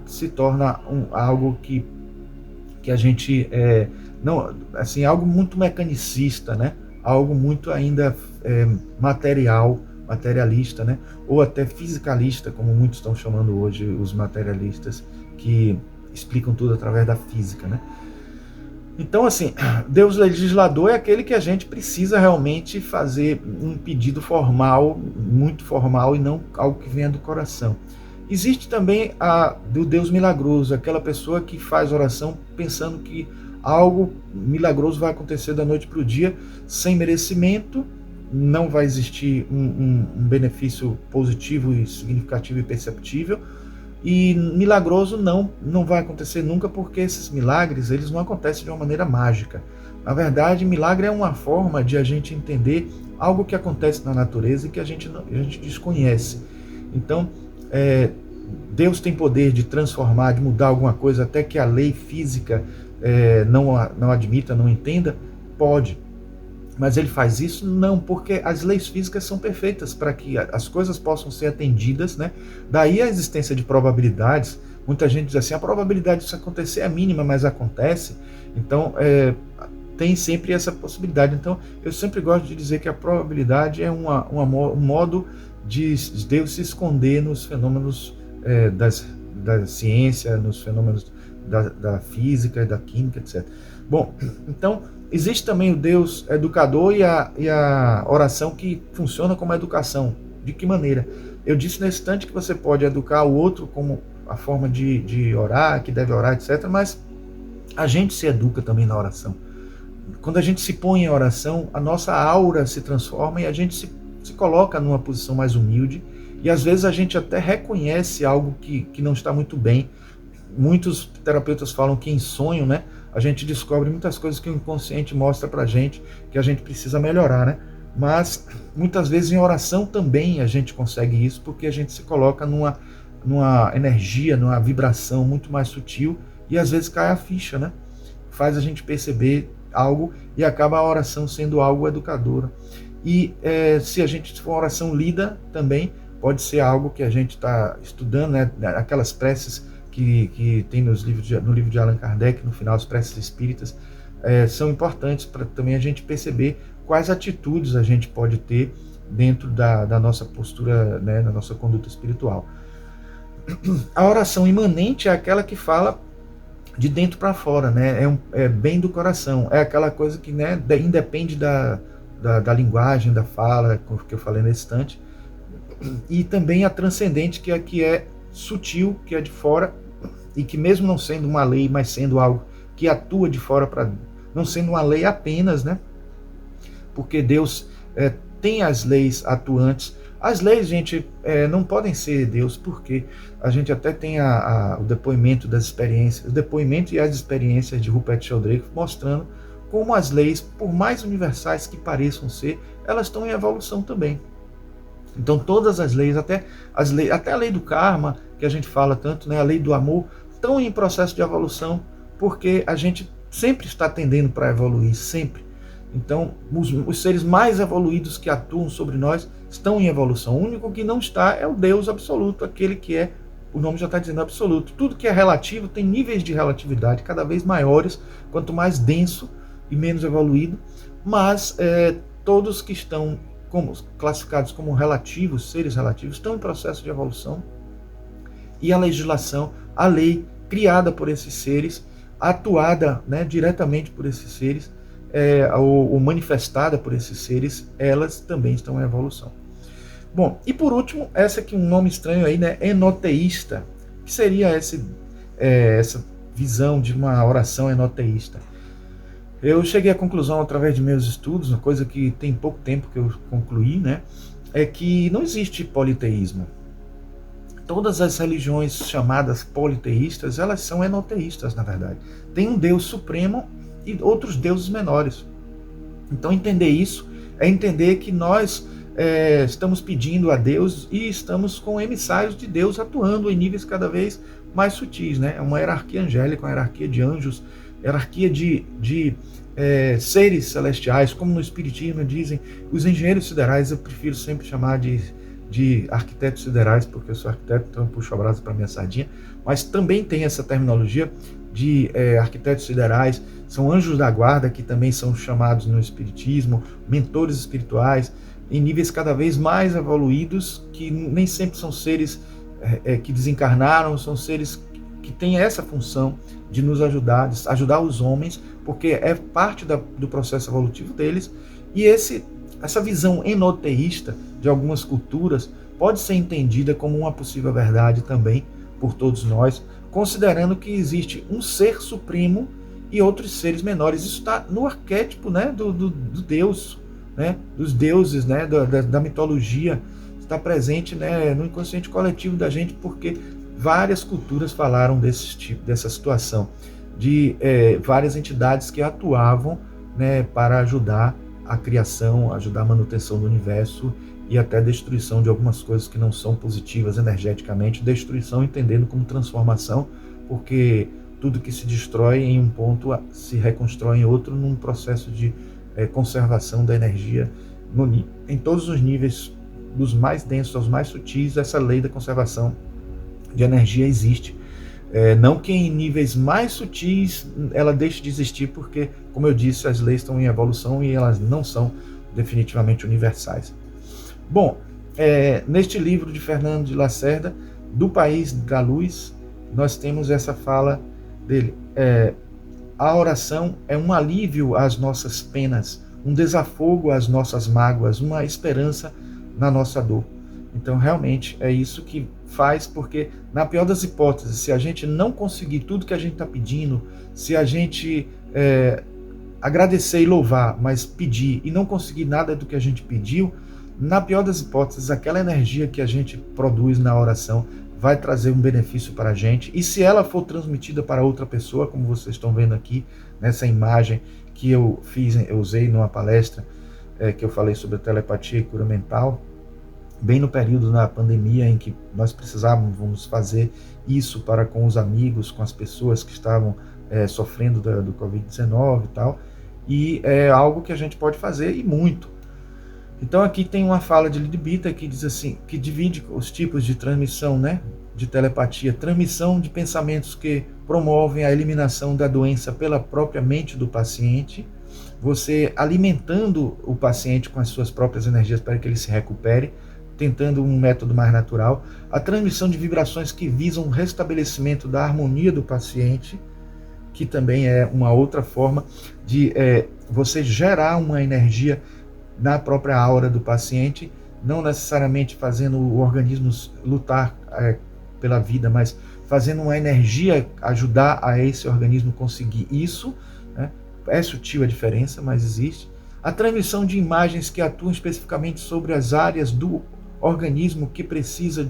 se torna algo que a gente não, assim, algo muito mecanicista, né? Algo muito ainda materialista, né? Ou até fisicalista, como muitos estão chamando hoje os materialistas, que explicam tudo através da física, né? Então, assim, Deus legislador é aquele que a gente precisa realmente fazer um pedido formal, muito formal, e não algo que venha do coração. Existe também do Deus milagroso, aquela pessoa que faz oração pensando que algo milagroso vai acontecer da noite para o dia, sem merecimento, não vai existir um benefício positivo e significativo e perceptível, e milagroso não vai acontecer nunca, porque esses milagres eles não acontecem de uma maneira mágica. Na verdade, milagre é uma forma de a gente entender algo que acontece na natureza e que a gente desconhece. Então, Deus tem poder de transformar, de mudar alguma coisa, até que a lei física não admita, não entenda? Pode. Mas ele faz isso? Não, porque as leis físicas são perfeitas para que as coisas possam ser atendidas, né? Daí a existência de probabilidades. Muita gente diz assim, a probabilidade disso acontecer é mínima, mas acontece. Então, tem sempre essa possibilidade. Então, eu sempre gosto de dizer que a probabilidade é um modo de Deus se esconder nos fenômenos da ciência, nos fenômenos da física, da química, etc. Bom, então existe também o Deus educador e a oração que funciona como educação, De que maneira? Eu disse nesse instante que você pode educar o outro como a forma de orar, que deve orar, etc. Mas a gente se educa também na oração. Quando a gente se põe em oração, a nossa aura se transforma e a gente se coloca numa posição mais humilde. E às vezes a gente até reconhece algo que não está muito bem. Muitos terapeutas falam que em sonho, né, a gente descobre muitas coisas que o inconsciente mostra pra gente, que a gente precisa melhorar, né? Mas muitas vezes em oração também a gente consegue isso, porque a gente se coloca numa energia, numa vibração muito mais sutil, e às vezes cai a ficha, né? Faz a gente perceber algo e acaba a oração sendo algo educadora. E se a gente for uma oração lida também, pode ser algo que a gente está estudando, né? Aquelas preces que tem no livro de Allan Kardec, no final, as preces espíritas, são importantes para também a gente perceber quais atitudes a gente pode ter dentro da nossa postura, né, da nossa conduta espiritual. A oração imanente é aquela que fala de dentro para fora, né? É bem do coração, é aquela coisa que, né, independe da linguagem, da fala, que eu falei nesse instante, e também a transcendente, que é sutil, que é de fora, e que mesmo não sendo uma lei, mas sendo algo que atua de fora para não sendo uma lei apenas, né? Porque Deus tem as leis atuantes. As leis, gente, não podem ser Deus, porque a gente até tem o depoimento das experiências, o depoimento e as experiências de Rupert Sheldrake mostrando como as leis, por mais universais que pareçam ser, elas estão em evolução também. Então todas as leis, até a lei do karma, que a gente fala tanto, né, a lei do amor, estão em processo de evolução, porque a gente sempre está tendendo para evoluir, sempre. Então, os seres mais evoluídos que atuam sobre nós estão em evolução. O único que não está é o Deus absoluto, aquele que é, o nome já está dizendo absoluto. Tudo que é relativo tem níveis de relatividade cada vez maiores, quanto mais denso e menos evoluído, mas todos que estão classificados como relativos, seres relativos, estão em processo de evolução. E a legislação, a lei criada por esses seres, atuada, né, diretamente por esses seres, ou manifestada por esses seres, elas também estão em evolução. Bom, e por último, essa aqui, um nome estranho aí, né, enoteísta, que seria essa visão de uma oração enoteísta. Eu cheguei à conclusão através de meus estudos, uma coisa que tem pouco tempo que eu concluí, né, é que não existe politeísmo. Todas as religiões chamadas politeístas, elas são enoteístas, na verdade. Tem um Deus supremo e outros deuses menores. Então entender isso é entender que nós estamos pedindo a Deus e estamos com emissários de Deus atuando em níveis cada vez mais sutis, né? É uma hierarquia angélica, uma hierarquia de anjos, hierarquia de seres celestiais, como no Espiritismo dizem, os engenheiros siderais. Eu prefiro sempre chamar de arquitetos siderais, porque eu sou arquiteto, então eu puxo a brasa para minha sardinha, mas também tem essa terminologia de arquitetos siderais, são anjos da guarda, que também são chamados no Espiritismo, mentores espirituais, em níveis cada vez mais evoluídos, que nem sempre são seres que desencarnaram, são seres que têm essa função de nos ajudar os homens, porque é parte do processo evolutivo deles, e essa visão enoteísta de algumas culturas pode ser entendida como uma possível verdade também por todos nós, considerando que existe um ser supremo e outros seres menores. Isso está no arquétipo, né, do Deus, né, dos deuses, né, da mitologia, está presente, né, no inconsciente coletivo da gente, porque várias culturas falaram dessa situação, de várias entidades que atuavam, né, para ajudar a criação, ajudar a manutenção do universo e até a destruição de algumas coisas que não são positivas energeticamente, destruição entendendo como transformação, porque tudo que se destrói em um ponto se reconstrói em outro, num processo de conservação da energia em todos os níveis, dos mais densos aos mais sutis. Essa lei da conservação de energia existe. Não que em níveis mais sutis ela deixe de existir, porque, como eu disse, as leis estão em evolução e elas não são definitivamente universais. Bom, neste livro de Fernando de Lacerda, Do País da Luz, nós temos essa fala dele. A oração é um alívio às nossas penas, um desafogo às nossas mágoas, uma esperança na nossa dor. Então, realmente, é isso que faz, porque, na pior das hipóteses, se a gente não conseguir tudo que a gente está pedindo, se a gente agradecer e louvar, mas pedir e não conseguir nada do que a gente pediu, na pior das hipóteses, aquela energia que a gente produz na oração vai trazer um benefício para a gente. E se ela for transmitida para outra pessoa, como vocês estão vendo aqui, nessa imagem que eu usei numa palestra, que eu falei sobre telepatia e cura mental, bem no período da pandemia em que nós precisávamos fazer isso para com os amigos, com as pessoas que estavam sofrendo do Covid-19 e tal, e é algo que a gente pode fazer e muito. Então aqui tem uma fala de Leadbeater que diz assim, que divide os tipos de transmissão, né, de telepatia: transmissão de pensamentos que promovem a eliminação da doença pela própria mente do paciente, você alimentando o paciente com as suas próprias energias para que ele se recupere, tentando um método mais natural. A transmissão de vibrações que visam o restabelecimento da harmonia do paciente, que também é uma outra forma de você gerar uma energia na própria aura do paciente, não necessariamente fazendo o organismo lutar pela vida, mas fazendo uma energia ajudar a esse organismo conseguir isso, né? É sutil a diferença, mas existe. A transmissão de imagens que atuam especificamente sobre as áreas do organismo que precisam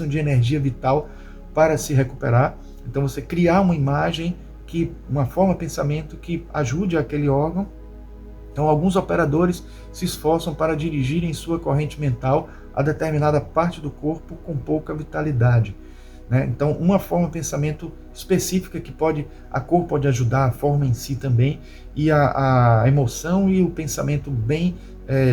de energia vital para se recuperar. Então você criar uma imagem, uma forma de pensamento que ajude aquele órgão. Então alguns operadores se esforçam para dirigirem sua corrente mental a determinada parte do corpo com pouca vitalidade, né? Então uma forma de pensamento específica que a cor pode ajudar, a forma em si também, e a emoção e o pensamento bem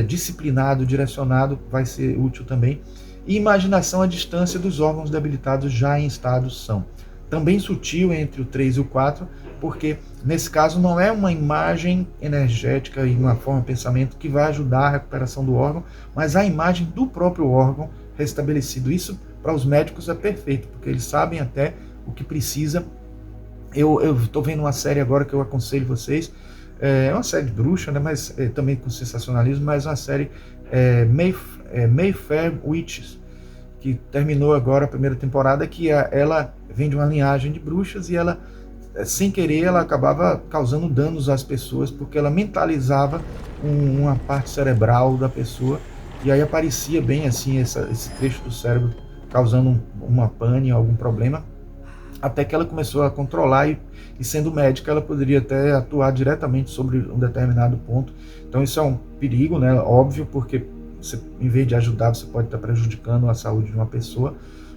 disciplinado, direcionado, vai ser útil também. E imaginação à distância dos órgãos debilitados já em estado são. Também sutil entre o 3 e o 4, porque nesse caso não é uma imagem energética e uma forma de pensamento que vai ajudar a recuperação do órgão, mas a imagem do próprio órgão restabelecido. Isso para os médicos é perfeito, porque eles sabem até o que precisa. Eu estou vendo uma série agora que eu aconselho vocês, é uma série de bruxa, né, mas também com sensacionalismo, mas uma série Mayfair Witches, que terminou agora a primeira temporada, que ela vem de uma linhagem de bruxas e ela, sem querer, ela acabava causando danos às pessoas, porque ela mentalizava uma parte cerebral da pessoa, e aí aparecia bem assim esse trecho do cérebro causando uma pane, algum problema, até que ela começou a controlar e sendo médica, ela poderia até atuar diretamente sobre um determinado ponto. Então isso é um perigo, né? Óbvio, porque você, em vez de ajudar, você pode estar prejudicando a saúde de uma pessoa.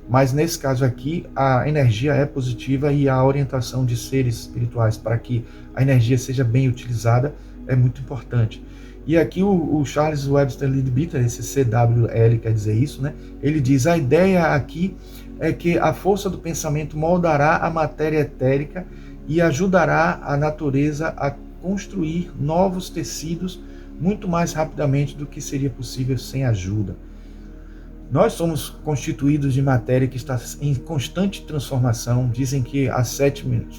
Mas nesse caso aqui, a energia é positiva e a orientação de seres espirituais para que a energia seja bem utilizada é muito importante. E aqui o Charles Webster Leadbeater, esse CWL quer dizer isso, né? Ele diz: a ideia aqui é que a força do pensamento moldará a matéria etérica e ajudará a natureza a construir novos tecidos muito mais rapidamente do que seria possível sem ajuda. Nós somos constituídos de matéria que está em constante transformação. Dizem que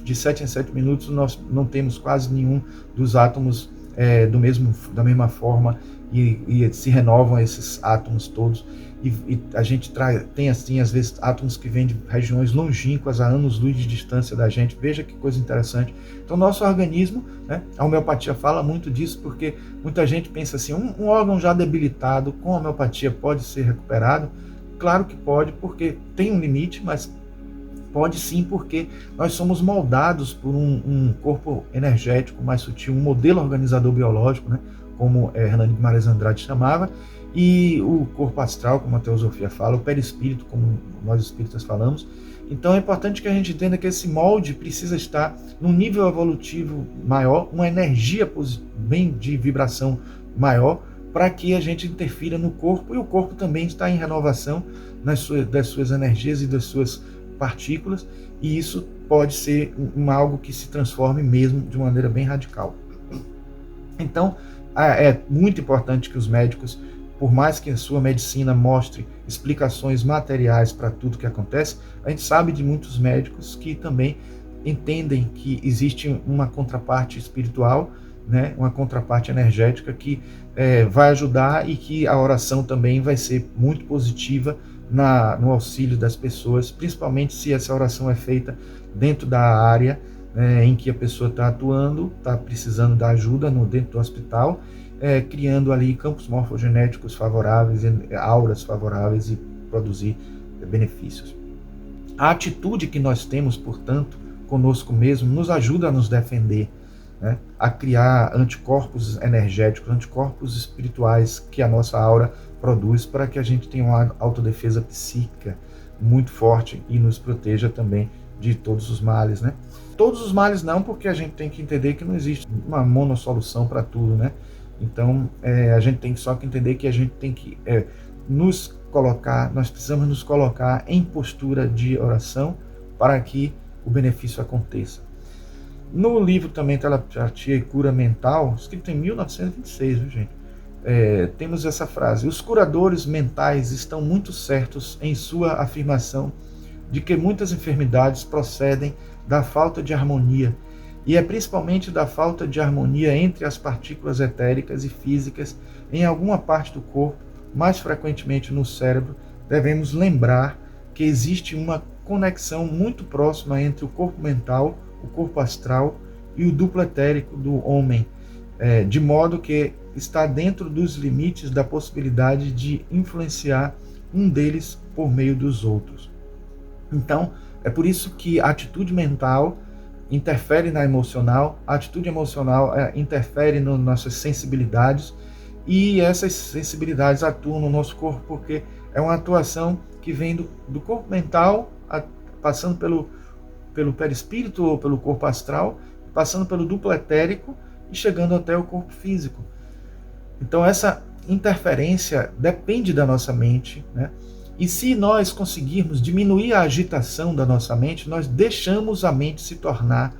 de 7 em 7 minutos nós não temos quase nenhum dos átomos da mesma forma e se renovam esses átomos todos. E a gente tem assim, às vezes, átomos que vêm de regiões longínquas, a anos-luz de distância da gente. Veja que coisa interessante. Então, nosso organismo, né, a homeopatia fala muito disso, porque muita gente pensa assim, um órgão já debilitado com homeopatia pode ser recuperado? Claro que pode, porque tem um limite, mas pode sim, porque nós somos moldados por um corpo energético mais sutil, um modelo organizador biológico, né, como Hernani Guimarães Andrade chamava, e o corpo astral, como a teosofia fala, o perispírito, como nós espíritas falamos. Então é importante que a gente entenda que esse molde precisa estar num nível evolutivo maior, uma energia bem de vibração maior, para que a gente interfira no corpo, e o corpo também está em renovação das suas energias e das suas partículas, e isso pode ser algo que se transforme mesmo de uma maneira bem radical. Então é muito importante que os médicos, por mais que a sua medicina mostre explicações materiais para tudo que acontece, a gente sabe de muitos médicos que também entendem que existe uma contraparte espiritual né, uma contraparte energética que vai ajudar, e que a oração também vai ser muito positiva no auxílio das pessoas, principalmente se essa oração é feita dentro da área em que a pessoa está atuando, está precisando da ajuda dentro do hospital, criando ali campos morfogenéticos favoráveis, auras favoráveis, e produzir benefícios. A atitude que nós temos, portanto, conosco mesmo, nos ajuda a nos defender, né? A criar anticorpos energéticos, anticorpos espirituais que a nossa aura produz, para que a gente tenha uma autodefesa psíquica muito forte e nos proteja também de todos os males, né? Todos os males não, porque a gente tem que entender que não existe uma monossolução para tudo, né? Então, a gente tem só que entender que a gente tem que nós precisamos nos colocar em postura de oração para que o benefício aconteça. No livro também Telepatia e Cura Mental, escrito em 1926, viu, gente? Temos essa frase: os curadores mentais estão muito certos em sua afirmação de que muitas enfermidades procedem da falta de harmonia, e é principalmente da falta de harmonia entre as partículas etéricas e físicas em alguma parte do corpo, mais frequentemente no cérebro. Devemos lembrar que existe uma conexão muito próxima entre o corpo mental, o corpo astral e o duplo etérico do homem, de modo que está dentro dos limites da possibilidade de influenciar um deles por meio dos outros. Então, é por isso que a atitude mental interfere na emocional, a atitude emocional interfere nas nossas sensibilidades, e essas sensibilidades atuam no nosso corpo, porque é uma atuação que vem do corpo mental, passando pelo perispírito ou pelo corpo astral, passando pelo duplo etérico e chegando até o corpo físico. Então essa interferência depende da nossa mente, né? E se nós conseguirmos diminuir a agitação da nossa mente, nós deixamos a mente se tornar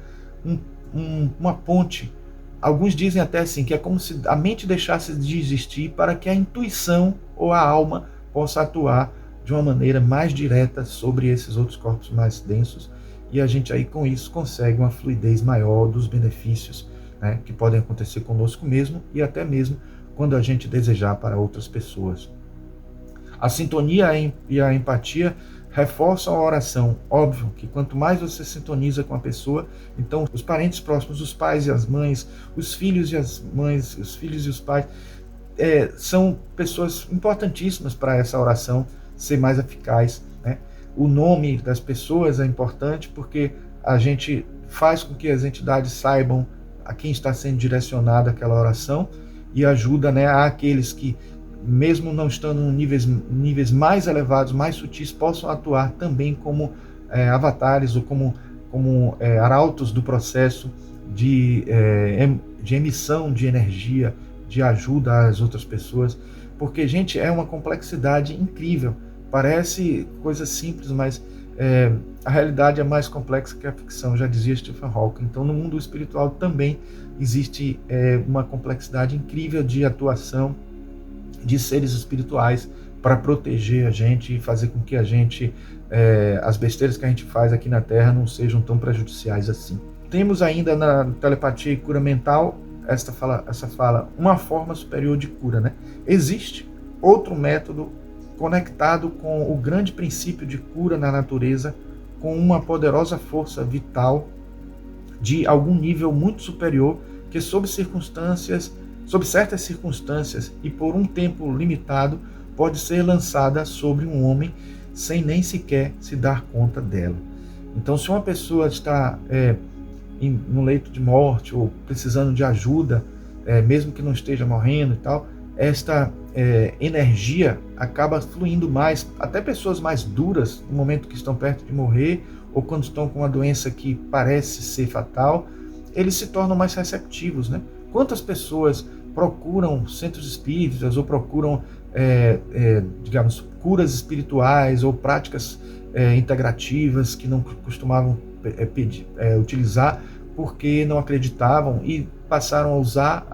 uma ponte. Alguns dizem até assim, que é como se a mente deixasse de existir para que a intuição ou a alma possa atuar de uma maneira mais direta sobre esses outros corpos mais densos, e a gente aí com isso consegue uma fluidez maior dos benefícios, né, que podem acontecer conosco mesmo, e até mesmo quando a gente desejar para outras pessoas. A sintonia e a empatia reforçam a oração. Óbvio que quanto mais você sintoniza com a pessoa, então os parentes próximos, os pais e as mães, os filhos e as mães, os filhos e os pais, são pessoas importantíssimas para essa oração ser mais eficaz, né? O nome das pessoas é importante, porque a gente faz com que as entidades saibam a quem está sendo direcionada aquela oração, e ajuda, né, aqueles que, mesmo não estando em níveis mais elevados, mais sutis, possam atuar também como avatares ou como arautos do processo de emissão de energia, de ajuda às outras pessoas. Porque, gente, é uma complexidade incrível. Parece coisa simples, mas a realidade é mais complexa que a ficção, já dizia Stephen Hawking. Então, no mundo espiritual também existe uma complexidade incrível de atuação de seres espirituais para proteger a gente e fazer com que a gente, as besteiras que a gente faz aqui na Terra não sejam tão prejudiciais assim. Temos ainda na telepatia e cura mental essa fala, uma forma superior de cura, né? Existe outro método conectado com o grande princípio de cura na natureza, com uma poderosa força vital de algum nível muito superior, que sob certas circunstâncias e por um tempo limitado, pode ser lançada sobre um homem sem nem sequer se dar conta dela. Então, se uma pessoa está no leito de morte ou precisando de ajuda, mesmo que não esteja morrendo e tal, esta energia acaba fluindo mais. Até pessoas mais duras, no momento que estão perto de morrer, ou quando estão com uma doença que parece ser fatal, eles se tornam mais receptivos, né? Quantas pessoas procuram centros espíritas ou procuram, digamos, curas espirituais ou práticas integrativas que não costumavam utilizar porque não acreditavam e passaram a usar,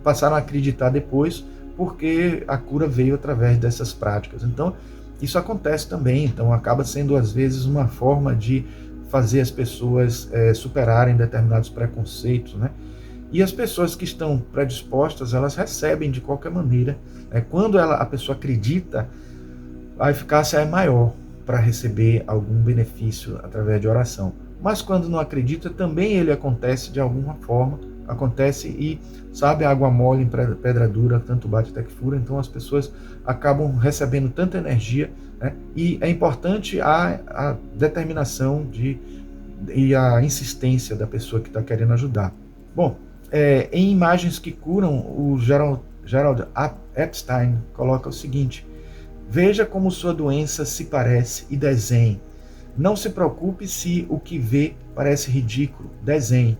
passaram a acreditar depois porque a cura veio através dessas práticas. Então, isso acontece também. Então, acaba sendo, às vezes, uma forma de fazer as pessoas superarem determinados preconceitos, né? E as pessoas que estão predispostas, elas recebem de qualquer maneira. Quando a pessoa acredita, a eficácia é maior para receber algum benefício através de oração. Mas quando não acredita, também ele acontece de alguma forma, acontece e, sabe, água mole em pedra dura, tanto bate até que fura. Então as pessoas acabam recebendo tanta energia, né? E é importante a determinação e a insistência da pessoa que está querendo ajudar. Bom, em Imagens que Curam, o Gerald Epstein coloca o seguinte: veja como sua doença se parece e desenhe. Não se preocupe se o que vê parece ridículo, desenhe.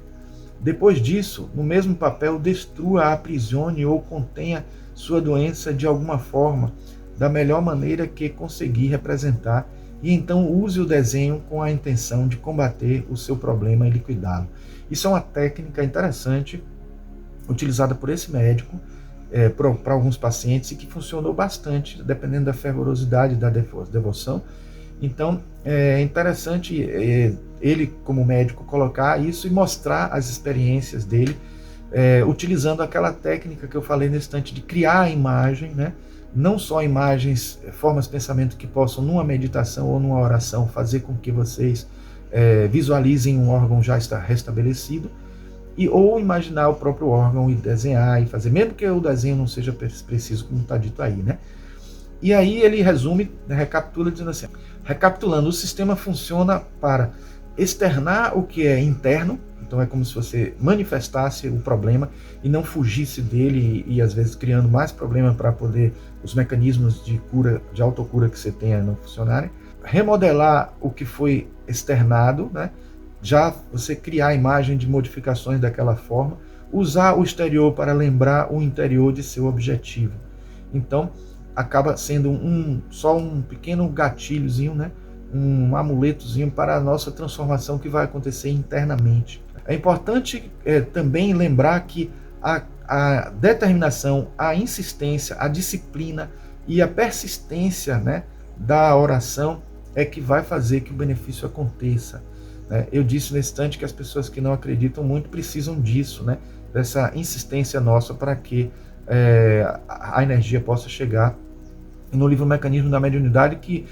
Depois disso, no mesmo papel, destrua, aprisione ou contenha sua doença de alguma forma, da melhor maneira que conseguir representar, e então use o desenho com a intenção de combater o seu problema e liquidá-lo. Isso é uma técnica interessante, utilizada por esse médico, para alguns pacientes, e que funcionou bastante, dependendo da fervorosidade da devoção. Então, é interessante ele, como médico, colocar isso e mostrar as experiências dele, utilizando aquela técnica que eu falei nesse instante, de criar a imagem, né? Não só imagens, formas de pensamento que possam, numa meditação ou numa oração, fazer com que vocês visualizem um órgão já está restabelecido, ou imaginar o próprio órgão e desenhar e fazer, mesmo que o desenho não seja preciso, como está dito aí, né? E aí ele resume, recapitula, dizendo assim: recapitulando, o sistema funciona para externar o que é interno, então é como se você manifestasse o problema e não fugisse dele e às vezes criando mais problema para poder os mecanismos de cura, de autocura que você tenha não funcionarem. Remodelar o que foi externado, né? Já você criar a imagem de modificações daquela forma, usar o exterior para lembrar o interior de seu objetivo. Então, acaba sendo só um pequeno gatilhozinho, né? Um amuletozinho para a nossa transformação que vai acontecer internamente. É importante também lembrar que a determinação, a insistência, a disciplina e a persistência, né, da oração é que vai fazer que o benefício aconteça. Eu disse nesse instante que as pessoas que não acreditam muito precisam disso, né? Dessa insistência nossa para que a energia possa chegar. E no livro Mecanismo da Mediunidade, que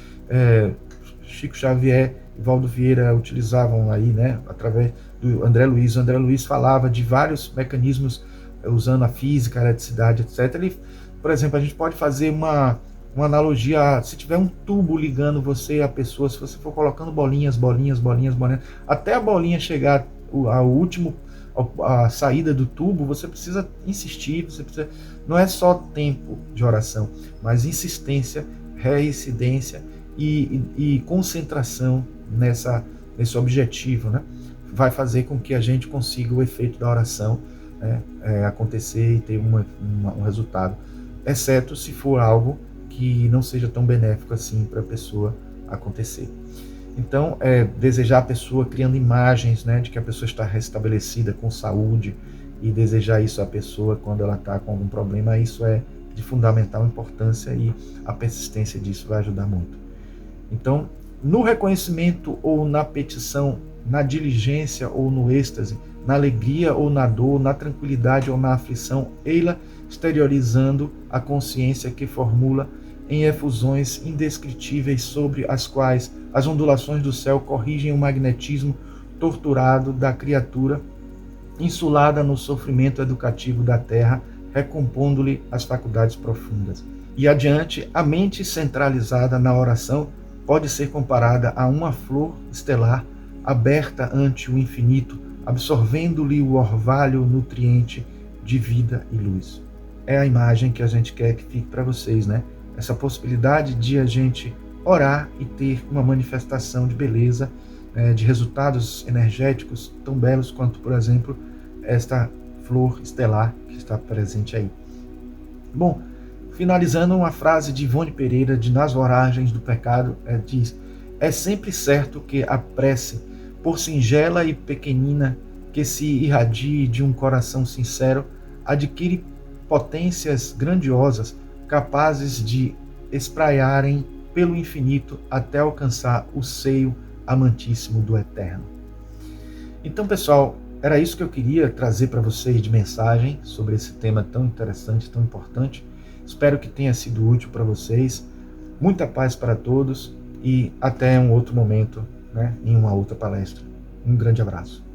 Chico Xavier e Valdo Vieira utilizavam aí, né? Através do André Luiz. O André Luiz falava de vários mecanismos usando a física, a eletricidade, etc. Ele, por exemplo, a gente pode fazer uma analogia, se tiver um tubo ligando você à pessoa, se você for colocando bolinhas, até a bolinha chegar ao último, a saída do tubo, você precisa insistir, não é só tempo de oração, mas insistência, reincidência e concentração nesse objetivo, né? Vai fazer com que a gente consiga o efeito da oração, né, acontecer e ter um resultado, exceto se for algo que não seja tão benéfico assim para a pessoa acontecer. Então, desejar a pessoa criando imagens, né, de que a pessoa está restabelecida com saúde, e desejar isso à pessoa quando ela está com algum problema, isso é de fundamental importância e a persistência disso vai ajudar muito. Então, no reconhecimento ou na petição, na diligência ou no êxtase, na alegria ou na dor, na tranquilidade ou na aflição, ei-la exteriorizando a consciência que formula em efusões indescritíveis sobre as quais as ondulações do céu corrigem o magnetismo torturado da criatura, insulada no sofrimento educativo da terra, recompondo-lhe as faculdades profundas. E adiante, a mente centralizada na oração pode ser comparada a uma flor estelar aberta ante o infinito, absorvendo-lhe o orvalho nutriente de vida e luz. É a imagem que a gente quer que fique para vocês, né? Essa possibilidade de a gente orar e ter uma manifestação de beleza, de resultados energéticos tão belos quanto, por exemplo, esta flor estelar que está presente aí. Bom, finalizando, uma frase de Ivone Pereira, de Nas Voragens do Pecado, diz: é sempre certo que a prece, por singela e pequenina que se irradie de um coração sincero, adquire potências grandiosas, capazes de espraiarem pelo infinito até alcançar o seio amantíssimo do Eterno. Então, pessoal, Era isso que eu queria trazer para vocês de mensagem sobre esse tema tão interessante, tão importante. Espero que tenha sido útil para vocês. Muita paz para todos e até um outro momento, né, em uma outra palestra. Um grande abraço.